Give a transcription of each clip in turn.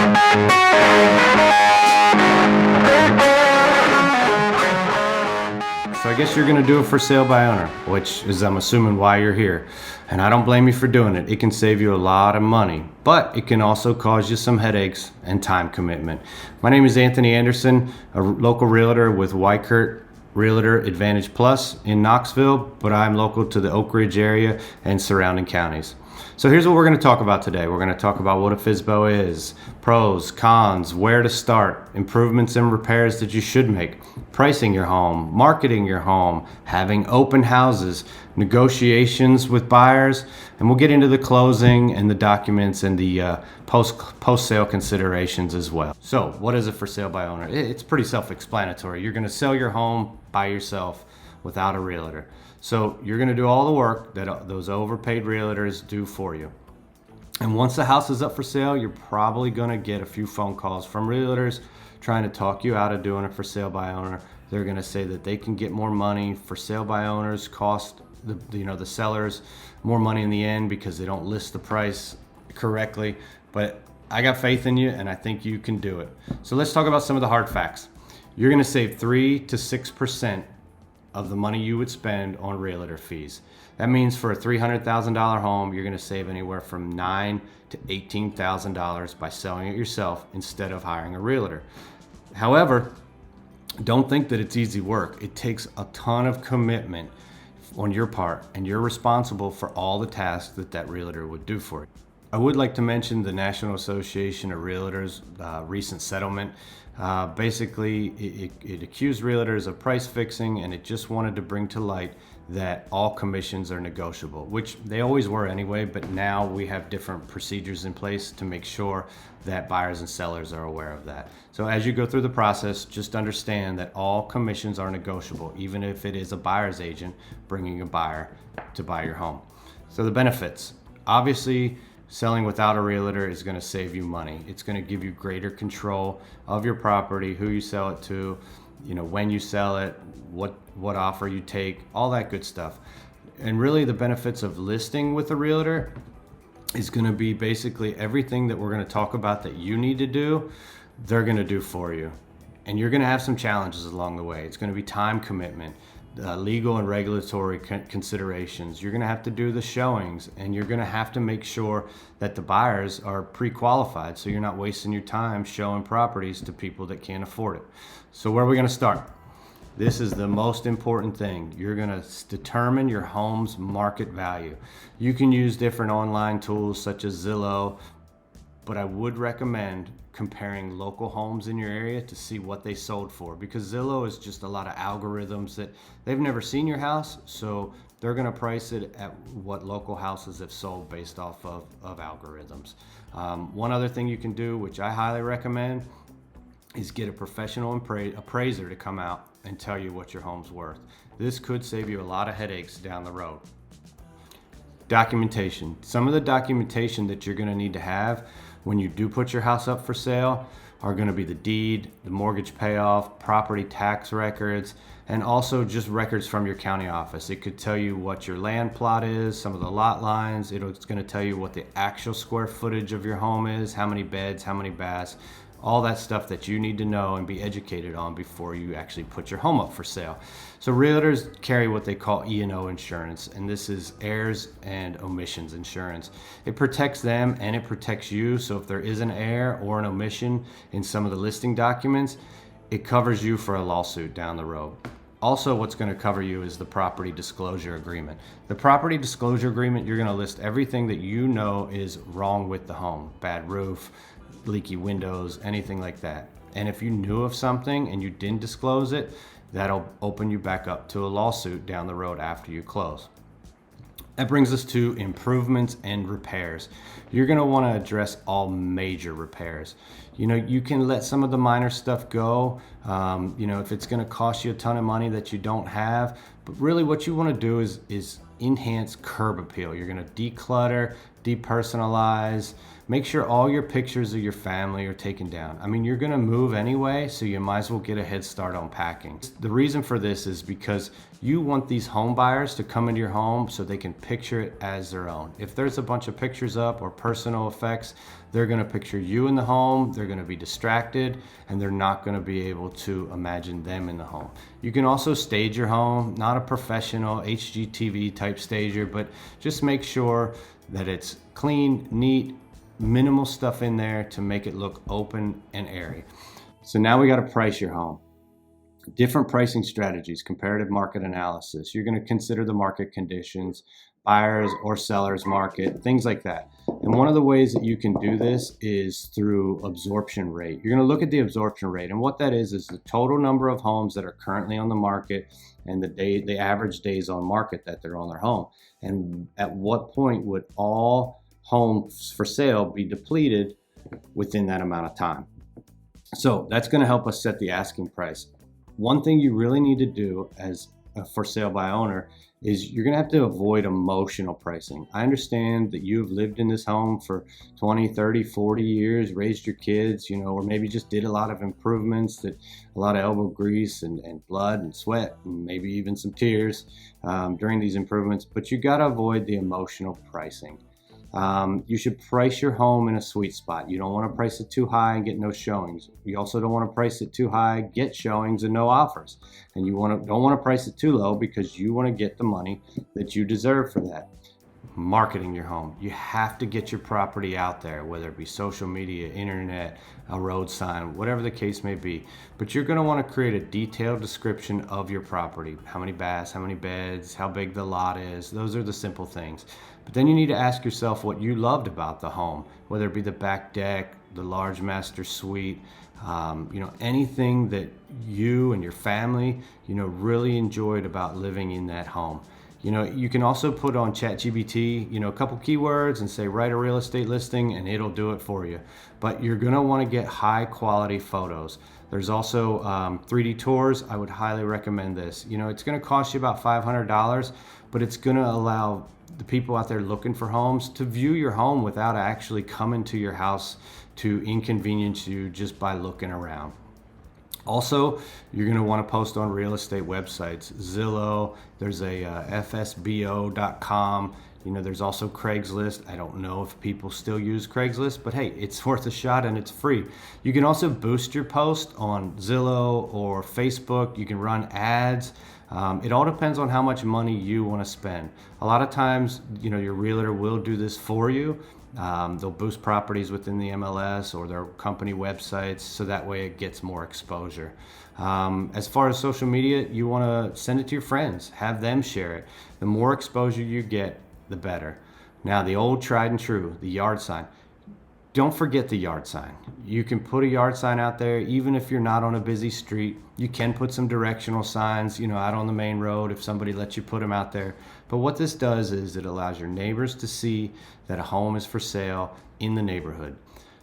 So I guess you're gonna do it for sale by owner, which is, I'm assuming, why you're here. And I don't blame you for doing it. It can save you a lot of money, but it can also cause you some headaches and time commitment. My name is Anthony Anderson, a local realtor with Wykert Realtor Advantage Plus in Knoxville, but I'm local to the Oak Ridge area and surrounding counties. So here's what we're going to talk about today. We're going to talk about what a FSBO is, pros, cons, where to start, improvements and repairs that you should make, pricing your home, marketing your home, having open houses, negotiations with buyers, and we'll get into the closing and the documents and the post-sale considerations as well. So what is a for sale by owner? It's pretty self-explanatory. You're going to sell your home by yourself without a realtor. So you're going to do all the work that those overpaid realtors do for you. And once the house is up for sale, you're probably going to get a few phone calls from realtors trying to talk you out of doing it for sale by owner. They're going to say that they can get more money. For sale by owners cost the sellers more money in the end because they don't list the price correctly. But I got faith in you, and I think you can do it. So let's talk about some of the hard facts. You're going to save 3 to 6% of the money you would spend on realtor fees. That means for a $300,000 home, you're going to save anywhere from $9,000 to $18,000 by selling it yourself instead of hiring a realtor. However, don't think that it's easy work. It takes a ton of commitment on your part, and you're responsible for all the tasks that realtor would do for you. I would like to mention the National Association of Realtors recent settlement. Basically, it accused realtors of price fixing, and it just wanted to bring to light that all commissions are negotiable, which they always were anyway, but now we have different procedures in place to make sure that buyers and sellers are aware of that. So as you go through the process, just understand that all commissions are negotiable, even if it is a buyer's agent bringing a buyer to buy your home. So the benefits, obviously, selling without a realtor is going to save you money. It's going to give you greater control of your property, who you sell it to, when you sell it, what offer you take, all that good stuff. And really the benefits of listing with a realtor is going to be basically everything that we're going to talk about that you need to do, they're going to do for you. And you're going to have some challenges along the way. It's going to be time commitment, legal and regulatory considerations. You're going to have to do the showings, and you're going to have to make sure that the buyers are pre-qualified so you're not wasting your time showing properties to people that can't afford it. So where are we going to start? This is the most important thing. You're going to determine your home's market value. You can use different online tools such as Zillow, but I would recommend comparing local homes in your area to see what they sold for, because Zillow is just a lot of algorithms that they've never seen your house, so they're going to price it at what local houses have sold based off of algorithms. One other thing you can do, which I highly recommend, is get a professional appraiser to come out and tell you what your home's worth. This could save you a lot of headaches down the road. Documentation. Some of the documentation that you're going to need to have when you do put your house up for sale are going to be the deed, the mortgage payoff, property tax records, and also just records from your county office. It could tell you what your land plot is, some of the lot lines. It's going to tell you what the actual square footage of your home is, how many beds, how many baths, all that stuff that you need to know and be educated on before you actually put your home up for sale. So realtors carry what they call E&O insurance, and this is heirs and omissions insurance. It protects them and it protects you. So if there is an error or an omission in some of the listing documents, it covers you for a lawsuit down the road. Also, what's going to cover you is the property disclosure agreement. The property disclosure agreement, you're going to list everything that you know is wrong with the home. Bad roof, leaky windows, anything like that. And if you knew of something and you didn't disclose it, that'll open you back up to a lawsuit down the road after you close. That brings us to improvements and repairs. You're going to want to address all major repairs. You can let some of the minor stuff go, if it's going to cost you a ton of money that you don't have. But really what you want to do is enhance curb appeal. You're going to declutter, depersonalize, Make sure all your pictures of your family are taken down. I mean, you're gonna move anyway, so you might as well get a head start on packing. The reason for this is because you want these home buyers to come into your home so they can picture it as their own. If there's a bunch of pictures up or personal effects, they're gonna picture you in the home, they're gonna be distracted, and they're not gonna be able to imagine them in the home. You can also stage your home, not a professional HGTV type stager, but just make sure that it's clean, neat, minimal stuff in there to make it look open and airy. So now we got to price your home. Different pricing strategies, comparative market analysis. You're going to consider the market conditions, buyers or sellers market, things like that. And one of the ways that you can do this is through absorption rate. You're going to look at the absorption rate, and what that is the total number of homes that are currently on the market and the average days on market that they're on their home. And at what point would all homes for sale be depleted within that amount of time? So that's going to help us set the asking price. One thing you really need to do as a for sale by owner is you're going to have to avoid emotional pricing. I understand that you've lived in this home for 20, 30, 40 years, raised your kids, or maybe just did a lot of improvements, that a lot of elbow grease and blood and sweat and maybe even some tears during these improvements, but you got to avoid the emotional pricing. You should price your home in a sweet spot. You don't want to price it too high and get no showings. You also don't want to price it too high, get showings and no offers. And you don't want to price it too low because you want to get the money that you deserve for that. Marketing your home. You have to get your property out there, whether it be social media, internet, a road sign, whatever the case may be. But you're going to want to create a detailed description of your property. How many baths, how many beds, how big the lot is. Those are the simple things. But then you need to ask yourself what you loved about the home, whether it be the back deck, the large master suite, anything that you and your family, really enjoyed about living in that home. You can also put on ChatGPT, a couple keywords and say, write a real estate listing, and it'll do it for you. But you're gonna wanna get high quality photos. There's also 3D tours. I would highly recommend this. It's gonna cost you about $500, but it's gonna allow the people out there looking for homes to view your home without actually coming to your house to inconvenience you just by looking around. Also, you're going to want to post on real estate websites, Zillow, there's a FSBO.com, there's also Craigslist. I don't know if people still use Craigslist, but hey, it's worth a shot and it's free. You can also boost your post on Zillow or Facebook. You can run ads. It all depends on how much money you want to spend. A lot of times, your realtor will do this for you. They'll boost properties within the MLS or their company websites, so that way it gets more exposure. As far as social media, you want to send it to your friends, have them share it. The more exposure you get, the better. Now, the old tried and true, the yard sign. Don't forget the yard sign. You can put a yard sign out there even if you're not on a busy street. You can put some directional signs, out on the main road if somebody lets you put them out there. But what this does is it allows your neighbors to see that a home is for sale in the neighborhood.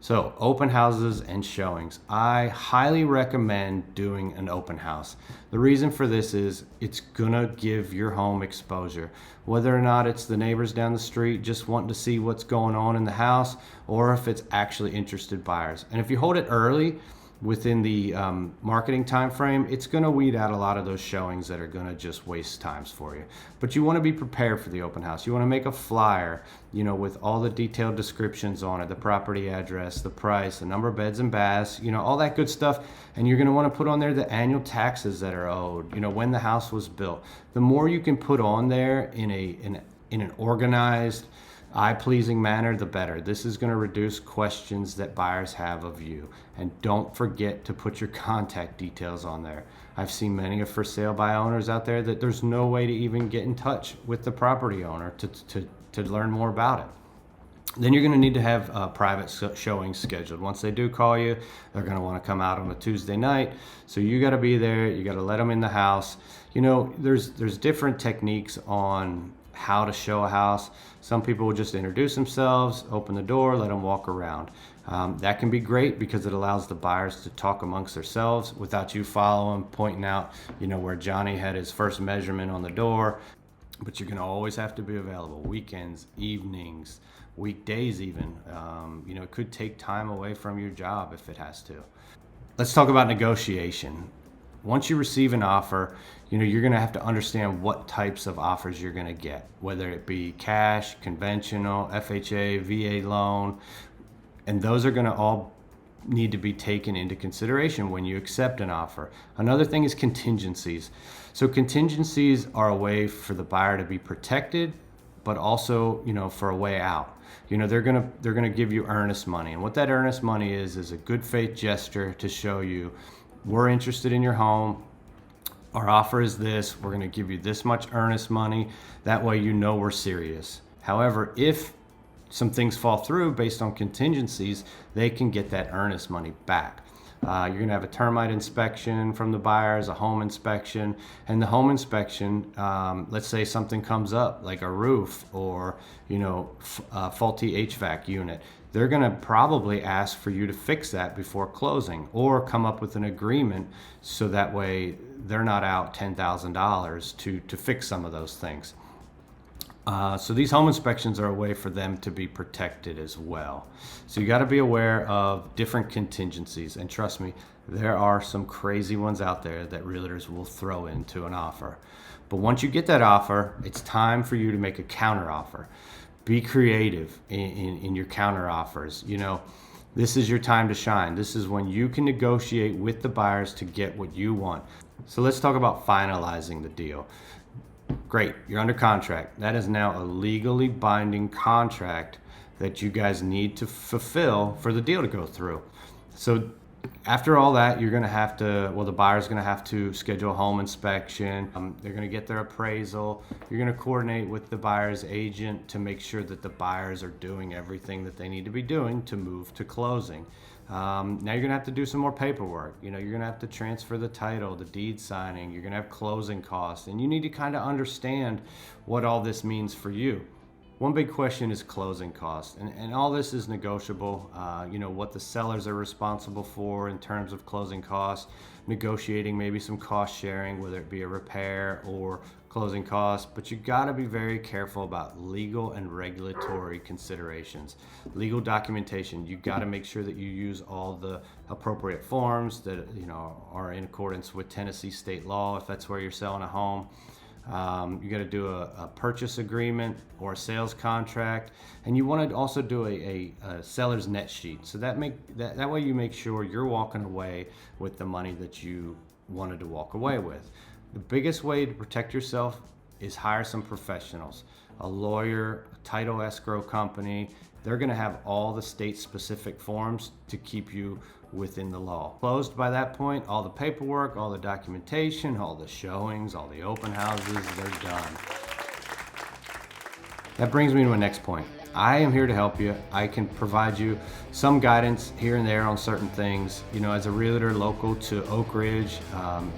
So, open houses and showings. I highly recommend doing an open house. The reason for this is it's gonna give your home exposure. Whether or not it's the neighbors down the street just wanting to see what's going on in the house, or if it's actually interested buyers. And if you hold it early, within the marketing time frame, it's going to weed out a lot of those showings that are going to just waste times for you. But you want to be prepared for the open house. You want to make a flyer, with all the detailed descriptions on it, the property address, the price, the number of beds and baths, all that good stuff. And you're going to want to put on there the annual taxes that are owed, when the house was built. The more you can put on there in an organized, eye-pleasing manner, the better. This is going to reduce questions that buyers have of you. And don't forget to put your contact details on there. I've seen many of for sale by owners out there that there's no way to even get in touch with the property owner to learn more about it. Then you're going to need to have private showings scheduled. Once they do call you, they're going to want to come out on a Tuesday night. So you got to be there. You got to let them in the house. There's different techniques on how to show a house. Some people will just introduce themselves, open the door, let them walk around. That can be great because it allows the buyers to talk amongst themselves without you following, pointing out, where Johnny had his first measurement on the door. But you're going to always have to be available weekends, evenings, weekdays even. You know, it could take time away from your job if it has to. Let's talk about negotiation. Once you receive an offer, you know, you're going to have to understand what types of offers you're going to get, whether it be cash, conventional, FHA, VA loan, and those are going to all need to be taken into consideration when you accept an offer. Another thing is contingencies. So contingencies are a way for the buyer to be protected, but also, you know, for a way out. You know, they're gonna give you earnest money, and what that earnest money is a good faith gesture to show you, we're interested in your home. Our offer is this. We're gonna give you this much earnest money. That way, you know we're serious. However, if some things fall through based on contingencies, they can get that earnest money back. You're going to have a termite inspection from the buyers, a home inspection, and the home inspection, let's say something comes up like a roof or, you know, a faulty HVAC unit. They're going to probably ask for you to fix that before closing or come up with an agreement so that way they're not out $10,000 to fix some of those things. So these home inspections are a way for them to be protected as well. So you got to be aware of different contingencies, and trust me, there are some crazy ones out there that realtors will throw into an offer. But once you get that offer, it's time for you to make a counter offer. Be creative in your counter offers. You know, this is your time to shine. This is when you can negotiate with the buyers to get what you want. So let's talk about finalizing the deal. Great, you're under contract. That is now a legally binding contract that you guys need to fulfill for the deal to go through. So after all that, you're gonna have to, well, the buyer's gonna have to schedule a home inspection. They're gonna get their appraisal. You're gonna coordinate with the buyer's agent to make sure that the buyers are doing everything that they need to be doing to move to closing. Now you're gonna have to do some more paperwork. You know, you're gonna have to transfer the title, the deed signing. You're gonna have closing costs, and you need to kind of understand what all this means for you. One big question is closing costs, and all this is negotiable. You know, what the sellers are responsible for in terms of closing costs, negotiating maybe some cost sharing, whether it be a repair or closing costs, but you got to be very careful about legal and regulatory considerations. Legal documentation, you got to make sure that you use all the appropriate forms that, you know, are in accordance with Tennessee state law if that's where you're selling a home. You got to do a purchase agreement or a sales contract, and you want to also do a seller's net sheet. So that way you make sure you're walking away with the money that you wanted to walk away with. The biggest way to protect yourself is hire some professionals, a lawyer, a title escrow company. They're going to have all the state-specific forms to keep you within the law. Closed by that point, all the paperwork, all the documentation, all the showings, all the open houses, they're done. That brings me to my next point. I am here to help you. I can provide you some guidance here and there on certain things. You know, as a realtor local to Oak Ridge,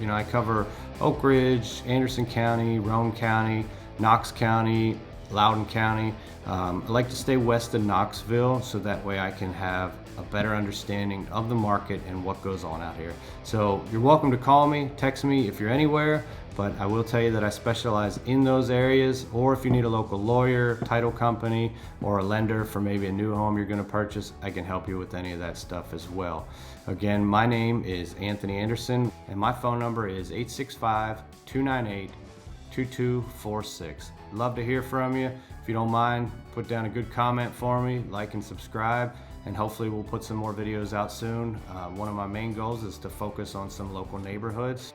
you know, I cover Oak Ridge, Anderson County, Roane County, Knox County, Loudoun County. I like to stay west of Knoxville so that way I can have a better understanding of the market and what goes on out here. So you're welcome to call me, text me if you're anywhere, but I will tell you that I specialize in those areas, or if you need a local lawyer, title company, or a lender for maybe a new home you're gonna purchase, I can help you with any of that stuff as well. Again, my name is Anthony Anderson, and my phone number is 865-298-2246. Love to hear from you. If you don't mind, put down a good comment for me, like and subscribe, and hopefully we'll put some more videos out soon. One of my main goals is to focus on some local neighborhoods.